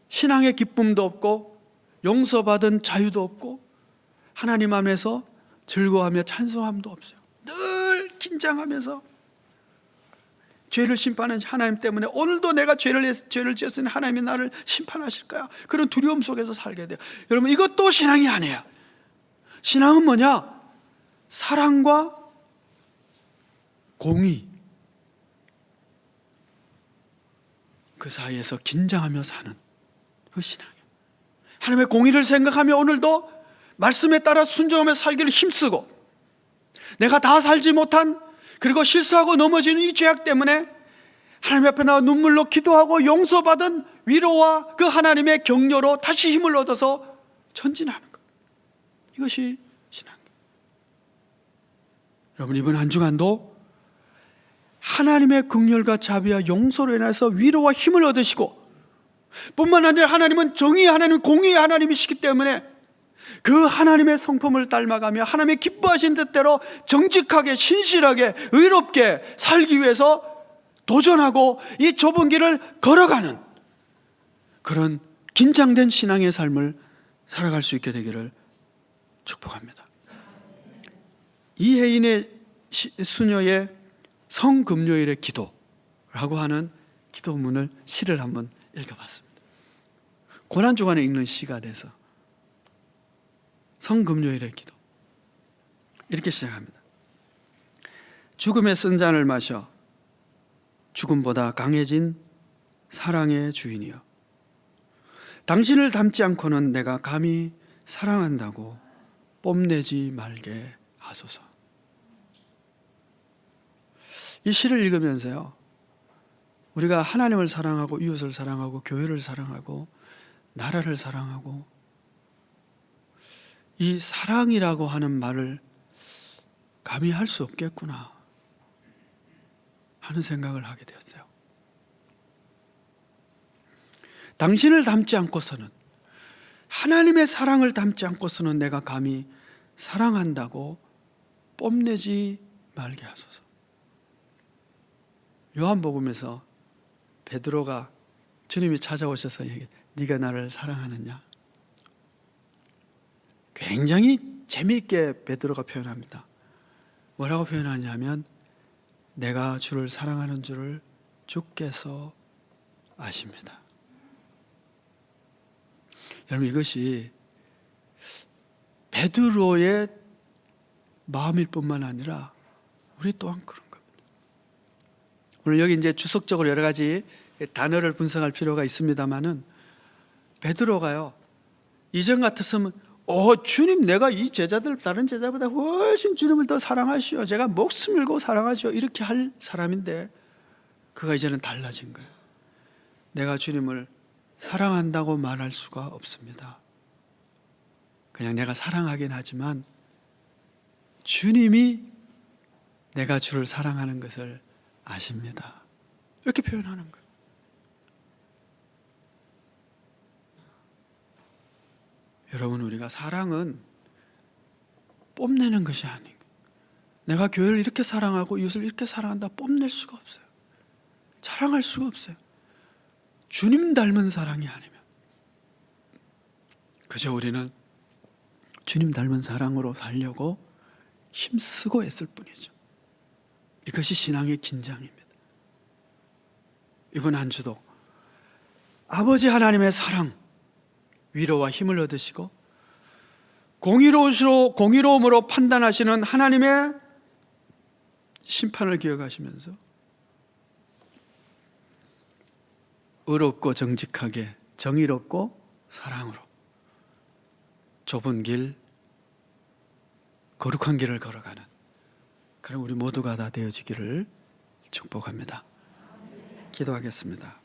신앙의 기쁨도 없고 용서받은 자유도 없고 하나님 안에서 즐거워하며 찬송함도 없어요. 늘 긴장하면서 죄를 심판하는 하나님 때문에, 오늘도 내가 죄를 지었으니 하나님이 나를 심판하실 거야, 그런 두려움 속에서 살게 돼요. 여러분, 이것도 신앙이 아니에요. 신앙은 뭐냐? 사랑과 공의, 그 사이에서 긴장하며 사는 그 신앙이에요. 하나님의 공의를 생각하며 오늘도 말씀에 따라 순종하며 살기를 힘쓰고, 내가 다 살지 못한, 그리고 실수하고 넘어지는 이 죄악 때문에 하나님 앞에 나와 눈물로 기도하고 용서받은 위로와 그 하나님의 격려로 다시 힘을 얻어서 전진하는 것, 이것이 신앙입니다. 여러분, 이번 한 주간도 하나님의 긍휼과 자비와 용서로 인해서 위로와 힘을 얻으시고, 뿐만 아니라 하나님은 정의의 하나님, 공의의 하나님이시기 때문에 그 하나님의 성품을 닮아가며 하나님의 기뻐하신 뜻대로 정직하게, 신실하게, 의롭게 살기 위해서 도전하고 이 좁은 길을 걸어가는 그런 긴장된 신앙의 삶을 살아갈 수 있게 되기를 축복합니다. 이혜인의 수녀의 성금요일의 기도라고 하는 기도문을, 시를 한번 읽어봤습니다. 고난주간에 읽는 시가 돼서 성금요일의 기도, 이렇게 시작합니다. 죽음의 쓴 잔을 마셔 죽음보다 강해진 사랑의 주인이여, 당신을 닮지 않고는 내가 감히 사랑한다고 뽐내지 말게 하소서. 이 시를 읽으면서요, 우리가 하나님을 사랑하고 이웃을 사랑하고 교회를 사랑하고 나라를 사랑하고 이 사랑이라고 하는 말을 감히 할 수 없겠구나 하는 생각을 하게 되었어요. 당신을 닮지 않고서는, 하나님의 사랑을 닮지 않고서는 내가 감히 사랑한다고 뽐내지 말게 하소서. 요한복음에서 베드로가 주님이 찾아오셔서 네가 나를 사랑하느냐, 굉장히 재미있게 베드로가 표현합니다. 뭐라고 표현하냐면, 내가 주를 사랑하는 줄을 주께서 아십니다. 여러분, 이것이 베드로의 마음일 뿐만 아니라 우리 또한 그런 겁니다. 오늘 여기 이제 주석적으로 여러 가지 단어를 분석할 필요가 있습니다만은, 베드로가요, 이전 같았으면 주님, 내가 이 제자들 다른 제자보다 훨씬 주님을 더 사랑하시오, 제가 목숨 걸고 사랑하시오, 이렇게 할 사람인데 그가 이제는 달라진 거예요. 내가 주님을 사랑한다고 말할 수가 없습니다. 그냥 내가 사랑하긴 하지만 주님이 내가 주를 사랑하는 것을 아십니다, 이렇게 표현하는 거예요. 여러분, 우리가 사랑은 뽐내는 것이 아니고, 내가 교회를 이렇게 사랑하고 이웃을 이렇게 사랑한다 뽐낼 수가 없어요. 자랑할 수가 없어요. 주님 닮은 사랑이 아니면, 그저 우리는 주님 닮은 사랑으로 살려고 힘쓰고 애쓸 뿐이죠. 이것이 신앙의 긴장입니다. 이번 한 주도 아버지 하나님의 사랑, 위로와 힘을 얻으시고 공의로움으로 판단하시는 하나님의 심판을 기억하시면서 의롭고 정직하게, 정의롭고 사랑으로 좁은 길, 거룩한 길을 걸어가는 그런 우리 모두가 다 되어지기를 축복합니다. 기도하겠습니다.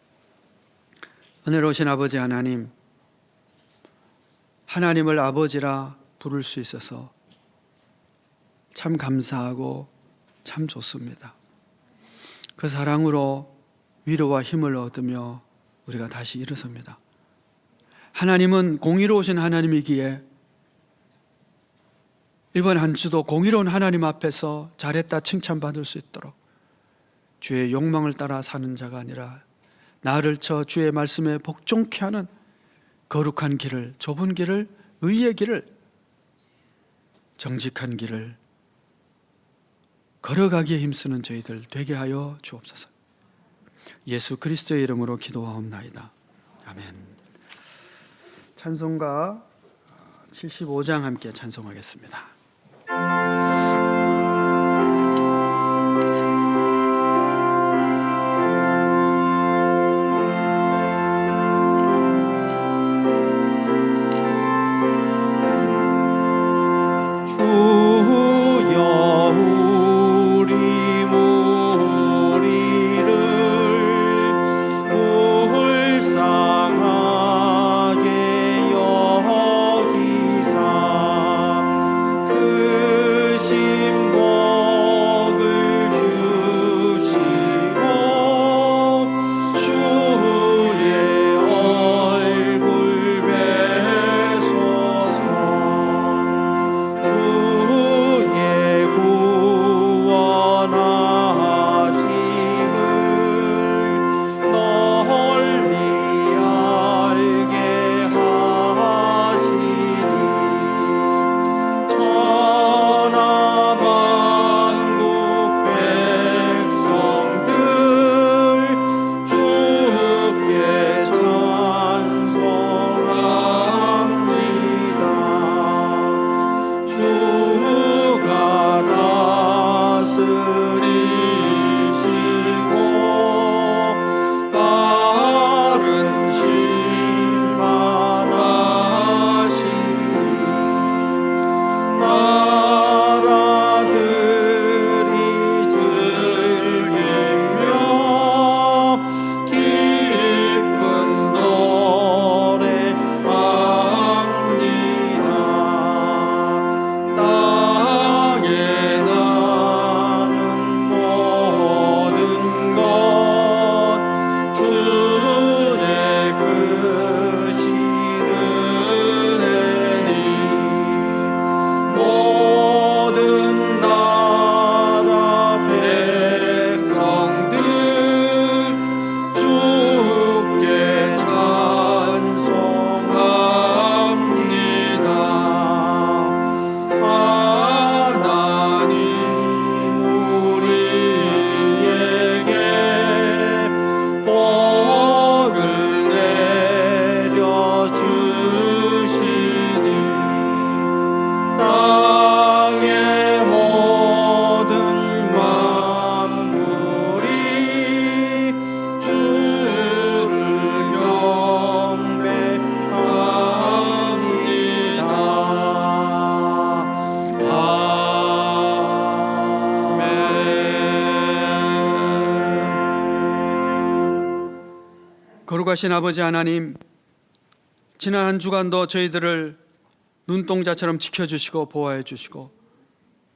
은혜로우신 아버지 하나님, 하나님을 아버지라 부를 수 있어서 참 감사하고 참 좋습니다. 그 사랑으로 위로와 힘을 얻으며 우리가 다시 일어섭니다. 하나님은 공의로우신 하나님이기에 이번 한 주도 공의로운 하나님 앞에서 잘했다 칭찬받을 수 있도록 주의 욕망을 따라 사는 자가 아니라 나를 쳐 주의 말씀에 복종케 하는 거룩한 길을, 좁은 길을, 의의 길을, 정직한 길을 걸어가기에 힘쓰는 저희들 되게 하여 주옵소서. 예수 그리스도의 이름으로 기도하옵나이다. 아멘. 찬송가 75장 함께 찬송하겠습니다. 거룩하신 아버지 하나님, 지난 한 주간도 저희들을 눈동자처럼 지켜주시고 보호해 주시고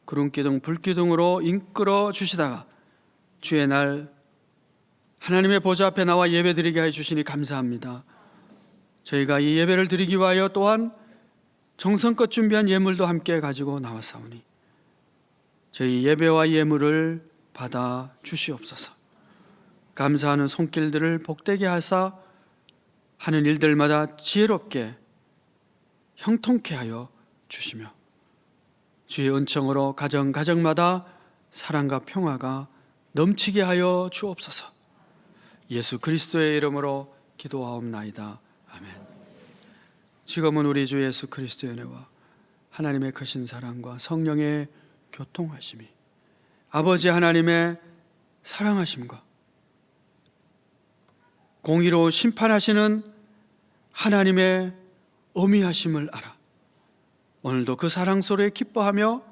구름기둥 불기둥으로 이끌어 주시다가 주의 날 하나님의 보좌 앞에 나와 예배드리게 해 주시니 감사합니다. 저희가 이 예배를 드리기 위하여 또한 정성껏 준비한 예물도 함께 가지고 나왔사오니 저희 예배와 예물을 받아 주시옵소서. 감사하는 손길들을 복되게 하사 하는 일들마다 지혜롭게 형통케 하여 주시며 주의 은총으로 가정가정마다 사랑과 평화가 넘치게 하여 주옵소서. 예수 그리스도의 이름으로 기도하옵나이다. 아멘. 지금은 우리 주 예수 그리스도의 은혜와 하나님의 크신 사랑과 성령의 교통하심이, 아버지 하나님의 사랑하심과 공의로 심판하시는 하나님의 어미하심을 알아 오늘도 그 사랑 속에 기뻐하며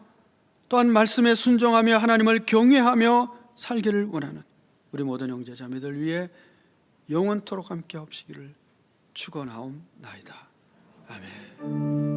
또한 말씀에 순종하며 하나님을 경외하며 살기를 원하는 우리 모든 형제 자매들 위해 영원토록 함께 하옵시기를 축원하옵나이다. 아멘.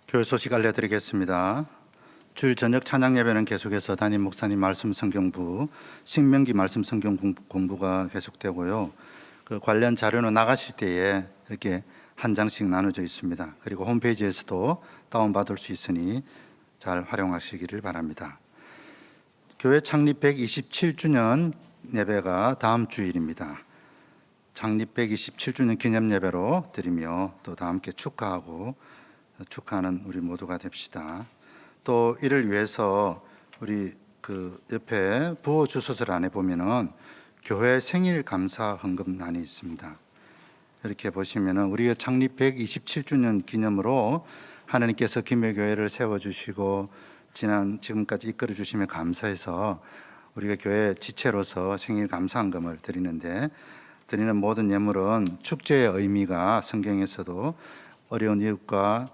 교회 소식 알려드리겠습니다. 주일 저녁 찬양 예배는 계속해서 담임 목사님 말씀 성경부 신명기 말씀 성경 공부가 계속되고요. 그 관련 자료는 나가실 때에 이렇게 한 장씩 나눠져 있습니다. 그리고 홈페이지에서도 다운받을 수 있으니 잘 활용하시기를 바랍니다. 교회 창립 127주년 예배가 다음 주일입니다. 창립 127주년 기념 예배로 드리며 또 다 함께 축하하는 우리 모두가 됩시다. 또 이를 위해서 우리 그 옆에 부호 주소설 안에 보면은 교회 생일 감사 헌금란이 있습니다. 이렇게 보시면은 우리가 창립 127주년 기념으로 하나님께서 김해교회를 세워주시고 지금까지 이끌어 주시며 감사해서 우리가 교회 지체로서 생일 감사 헌금을 드리는데, 드리는 모든 예물은 축제의 의미가 성경에서도 어려운 이웃과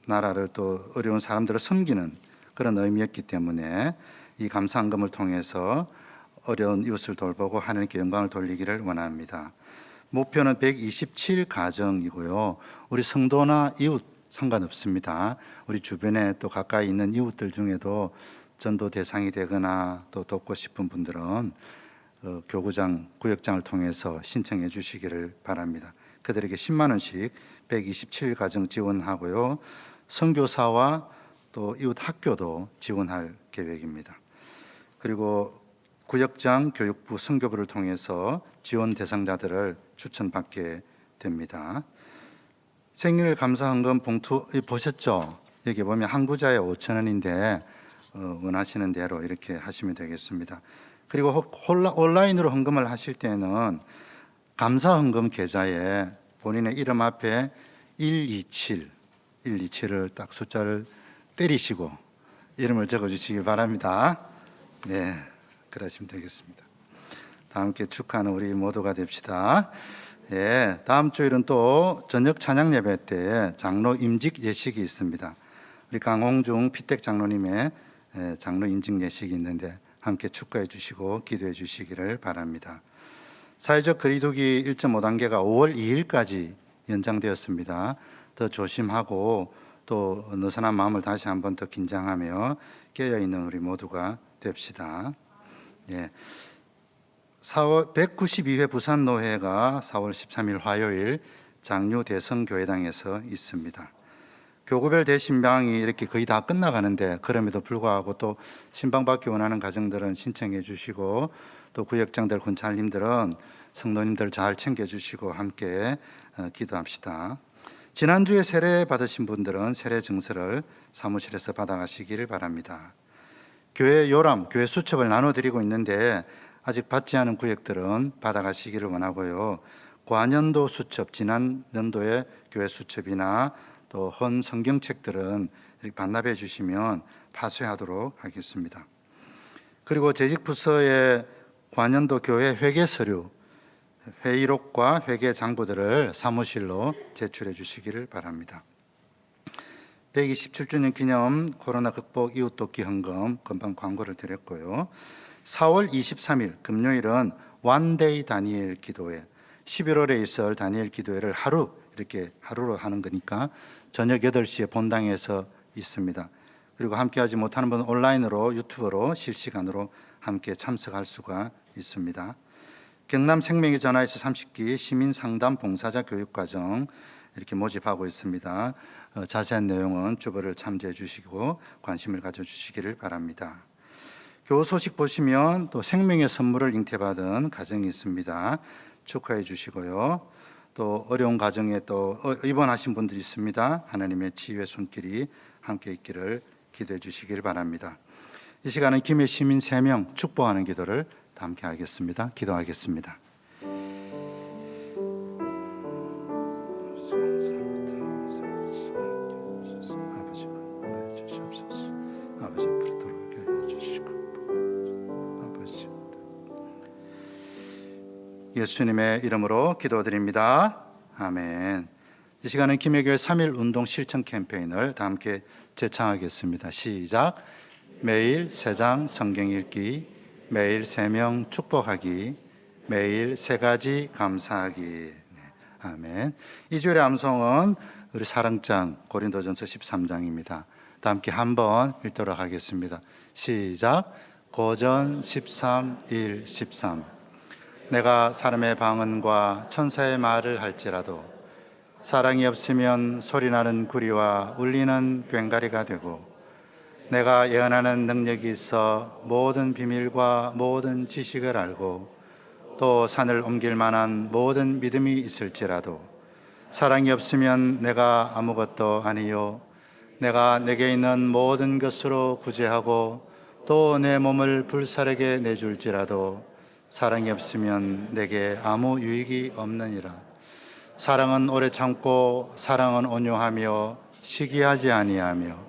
나라를 또 어려운 사람들을 섬기는 그런 의미였기 때문에 이 감사헌금을 통해서 어려운 이웃을 돌보고 하나님께 영광을 돌리기를 원합니다. 목표는 127가정이고요. 우리 성도나 이웃 상관없습니다. 우리 주변에 또 가까이 있는 이웃들 중에도 전도 대상이 되거나 또 돕고 싶은 분들은 교구장, 구역장을 통해서 신청해 주시기를 바랍니다. 그들에게 10만 원씩 127가정 지원하고요. 선교사와 또 이웃 학교도 지원할 계획입니다. 그리고 구역장, 교육부, 선교부를 통해서 지원 대상자들을 추천받게 됩니다. 생일 감사헌금 봉투 보셨죠? 여기 보면 한 구자에 5,000원인데 원하시는 대로 이렇게 하시면 되겠습니다. 그리고 온라인으로 헌금을 하실 때는 감사헌금 계좌에 본인의 이름 앞에 127을 딱 숫자를 때리시고 이름을 적어주시길 바랍니다. 네, 그러시면 되겠습니다. 다 함께 축하하는 우리 모두가 됩시다. 예, 다음 주일은 또 저녁 찬양 예배 때 장로 임직 예식이 있습니다. 우리 강홍중 피택 장로님의 장로 임직 예식이 있는데 함께 축하해 주시고 기도해 주시기를 바랍니다. 사회적 거리두기 1.5단계가 5월 2일까지 연장되었습니다. 더 조심하고 또 느슨한 마음을 다시 한번 더 긴장하며 깨어있는 우리 모두가 됩시다. 예. 192회 부산노회가 4월 13일 화요일 장류 대성교회당에서 있습니다. 교구별 대신방이 이렇게 거의 다 끝나가는데 그럼에도 불구하고 또 신방받기 원하는 가정들은 신청해 주시고 또 구역장들, 군찰님들은 성도님들 잘 챙겨주시고 함께 기도합시다. 지난주에 세례 받으신 분들은 세례 증서를 사무실에서 받아가시기를 바랍니다. 교회 요람, 교회 수첩을 나눠드리고 있는데 아직 받지 않은 구역들은 받아가시기를 원하고요. 과년도 수첩, 지난 연도의 교회 수첩이나 또 헌 성경책들은 이렇게 반납해 주시면 파쇄하도록 하겠습니다. 그리고 재직부서의 과년도 교회 회계 서류, 회의록과 회계 장부들을 사무실로 제출해 주시기를 바랍니다. 127주년 기념 코로나 극복 이웃 돕기 헌금 금방 광고를 드렸고요. 4월 23일 금요일은 원데이 다니엘 기도회, 11월에 있을 다니엘 기도회를 하루로 하는 거니까 저녁 8시에 본당에서 있습니다. 그리고 함께하지 못하는 분은 온라인으로 유튜브로 실시간으로 함께 참석할 수가 있습니다. 경남 생명의 전화에서 30기 시민상담 봉사자 교육과정 이렇게 모집하고 있습니다. 자세한 내용은 주보를 참조해 주시고 관심을 가져주시기를 바랍니다. 교우 소식 보시면 또 생명의 선물을 잉태받은 가정이 있습니다. 축하해 주시고요. 또 어려운 가정에 또 입원하신 분들이 있습니다. 하나님의 치유의 손길이 함께 있기를 기도해 주시길 바랍니다. 이 시간은 김해 시민 3명 축복하는 기도를 다 함께 하겠습니다. 기도하겠습니다. 아버지 앞으로 돌아오게 해 주시고 아버지 예수님의 이름으로 기도드립니다. 아멘. 이 시간은 김해교회 3.1 운동 실천 캠페인을 다 함께 제창하겠습니다. 시작. 매일 3장 성경 읽기, 매일 3명 축복하기, 매일 3가지 감사하기. 네, 아멘. 이 주일의 암송은 우리 사랑장 고린도전서 13장입니다. 다 함께 한번 읽도록 하겠습니다. 시작. 고전 13, 1, 13. 내가 사람의 방언과 천사의 말을 할지라도 사랑이 없으면 소리나는 구리와 울리는 꽹과리가 되고, 내가 예언하는 능력이 있어 모든 비밀과 모든 지식을 알고 또 산을 옮길 만한 모든 믿음이 있을지라도 사랑이 없으면 내가 아무것도 아니요 내가 내게 있는 모든 것으로 구제하고 또 내 몸을 불사르게 내줄지라도 사랑이 없으면 내게 아무 유익이 없느니라. 사랑은 오래 참고 사랑은 온유하며 시기하지 아니하며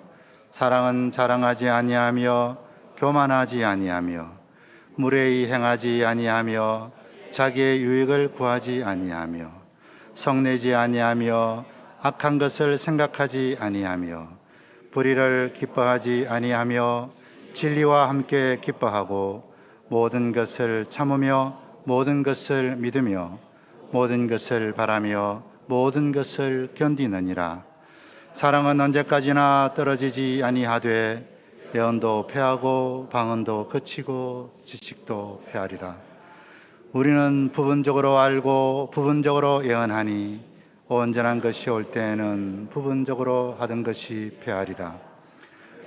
사랑은 자랑하지 아니하며 교만하지 아니하며 무례히 행하지 아니하며 자기의 유익을 구하지 아니하며 성내지 아니하며 악한 것을 생각하지 아니하며 불의를 기뻐하지 아니하며 진리와 함께 기뻐하고 모든 것을 참으며 모든 것을 믿으며 모든 것을 바라며 모든 것을 견디느니라. 사랑은 언제까지나 떨어지지 아니하되 예언도 패하고 방언도 그치고 지식도 패하리라. 우리는 부분적으로 알고 부분적으로 예언하니 온전한 것이 올 때에는 부분적으로 하던 것이 패하리라.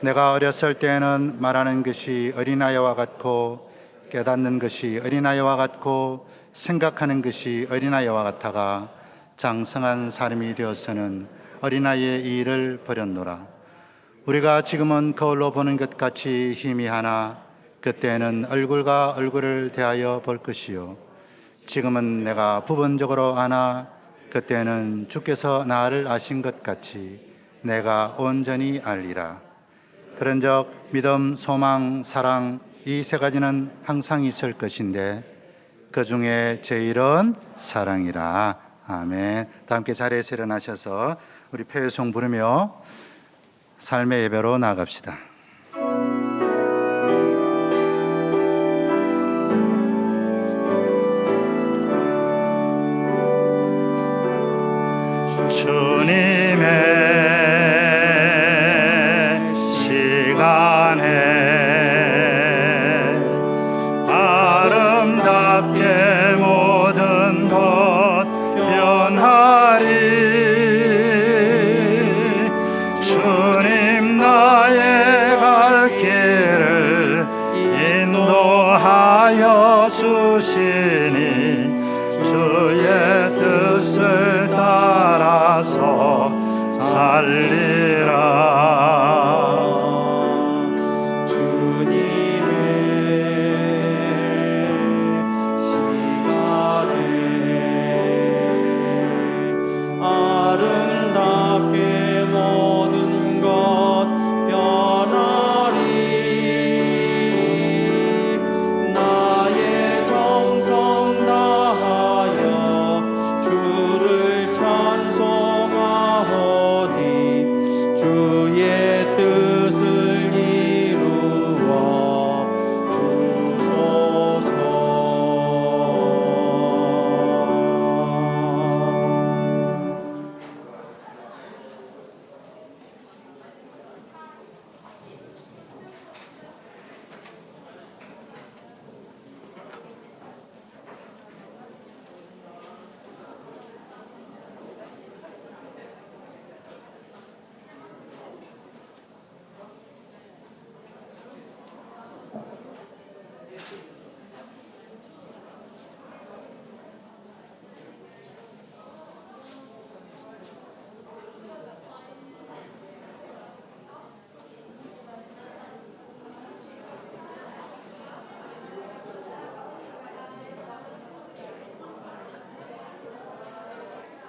내가 어렸을 때에는 말하는 것이 어린아이와 같고 깨닫는 것이 어린아이와 같고 생각하는 것이 어린아이와 같아가 장성한 사람이 되어서는 어린아이의 이 일을 버렸노라. 우리가 지금은 거울로 보는 것 같이 희미하나 그때는 얼굴과 얼굴을 대하여 볼 것이요 지금은 내가 부분적으로 아나 그때는 주께서 나를 아신 것 같이 내가 온전히 알리라. 그런즉 믿음, 소망, 사랑 이 3가지는 항상 있을 것인데 그 중에 제일은 사랑이라. 아멘. 다 함께 자리에서 일어나셔서 우리 폐회송 부르며 삶의 예배로 나아갑시다. 주님의 시간에 아름답게 모든 것 변하리. 주님 나의 갈 길을 인도하여 주시니 주의 뜻을 따라서 살리라.